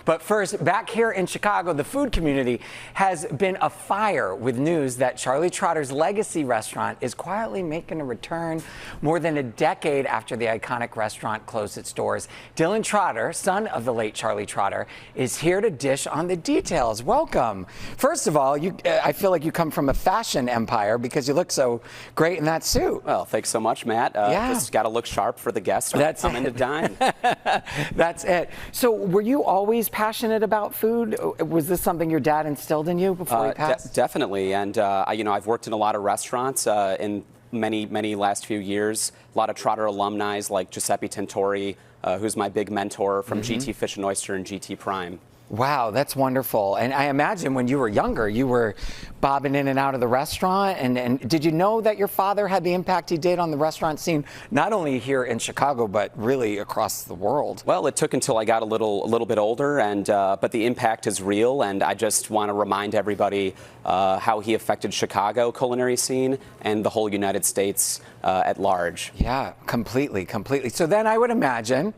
But first, back here in Chicago, the food community has been afire with news that Charlie Trotter's legacy restaurant is quietly making a return more than a decade after the iconic restaurant closed its doors. Dylan Trotter, son of the late Charlie Trotter, is here to dish on the details. Welcome. First of all, I feel like you come from a fashion empire because you look so great in that suit. Well, thanks so much, Matt. Just got to look sharp for the guests who come in to dine. That's it. So were you always passionate about food? Was this something your dad instilled in you before he passed? Definitely. And, I've worked in a lot of restaurants in many last few years. A lot of Trotter alumni like Giuseppe Tintori, who's my big mentor from GT Fish and Oyster and GT Prime. Wow, that's wonderful. And I imagine when you were younger, you were bobbing in and out of the restaurant. And did you know that your father had the impact he did on the restaurant scene, not only here in Chicago, but really across the world? Well, it took until I got a little bit older, and but the impact is real. And I just want to remind everybody how he affected Chicago culinary scene and the whole United States at large. Yeah, completely. So then I would imagine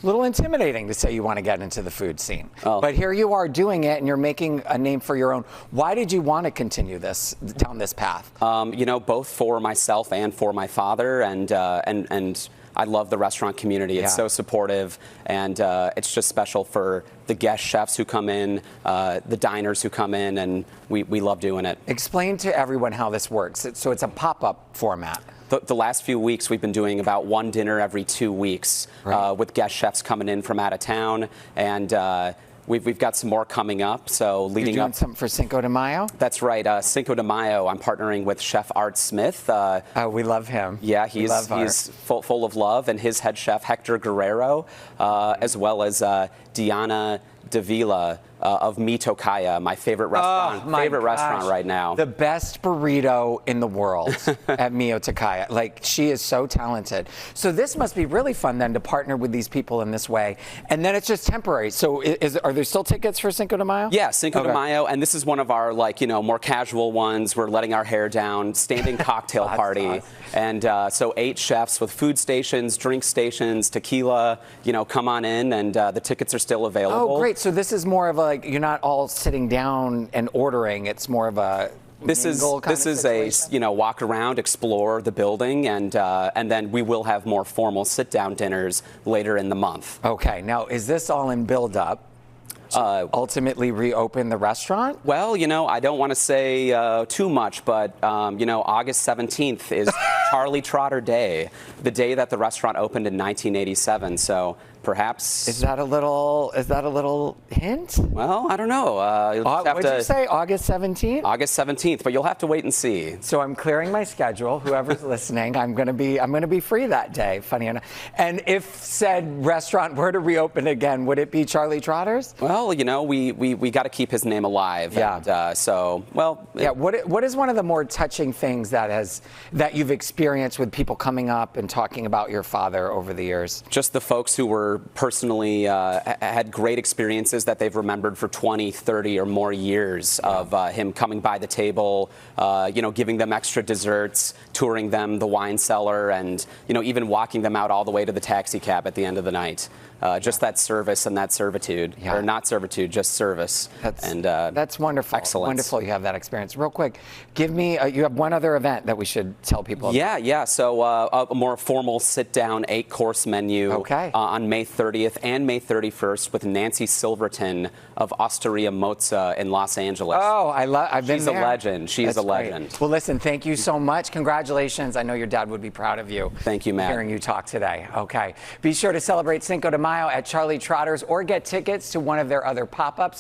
a little intimidating to say you want to get into the food scene. Oh. But here you are doing it, and you're making a name for your own. Why did you want to continue down this path? Both for myself and for my father, and I love the restaurant community. It's so supportive, and it's just special for the guest chefs who come in, the diners who come in, and we love doing it. Explain to everyone how this works. So it's a pop-up format. The last few weeks, we've been doing about one dinner every 2 weeks, with guest chefs coming in from out of town, and we've got some more coming up. So leading You're doing something for Cinco de Mayo? That's right. Cinco de Mayo. I'm partnering with Chef Art Smith. We love him. Yeah, he's full of love, and his head chef Hector Guerrero, as well as Diana Dávila of Mi Tocaya, my favorite restaurant. Restaurant right now. The best burrito in the world at Mi Tocaya. Like, she is so talented. So this must be really fun then to partner with these people in this way. And then it's just temporary. So are there still tickets for Cinco de Mayo? Yeah, Cinco de Mayo, and this is one of our more casual ones. We're letting our hair down, standing cocktail party. Awesome. And so 8 chefs with food stations, drink stations, tequila, come on in, and the tickets are still available. Oh, great. So this is more of a, you're not all sitting down and ordering. It's more of a This is a walk around, explore the building, and then we will have more formal sit-down dinners later in the month. Okay. Now, is this all in build-up to ultimately reopen the restaurant? Well, I don't want to say too much, but August 17th is Charlie Trotter Day, the day that the restaurant opened in 1987. So perhaps is that a little hint? Well, I don't know. What did you say? August 17th? August 17th, but you'll have to wait and see. So I'm clearing my schedule. Whoever's listening, I'm gonna be free that day. Funny enough. And if said restaurant were to reopen again, would it be Charlie Trotter's? Well, we got to keep his name alive. Yeah. And, What is one of the more touching things that you've experienced with people coming up and talking about your father over the years? Just the folks who were personally had great experiences that they've remembered for 20, 30 or more years of him coming by the table, giving them extra desserts, touring them the wine cellar, and even walking them out all the way to the taxi cab at the end of the night. Just that service and that servitude, or not servitude, just service. That's wonderful. Excellence. Wonderful you have that experience. Real quick, give me, you have one other event that we should tell people about. Yeah. So a more formal sit-down 8-course menu on May 30th and May 31st with Nancy Silverton of Osteria Mozza in Los Angeles. Oh, I've been there. She's a legend. She's a legend. Well, listen, thank you so much. Congratulations. I know your dad would be proud of you. Thank you, Matt. Hearing you talk today. Okay. Be sure to celebrate Cinco de Mayo at Charlie Trotter's or get tickets to one of their other pop-ups.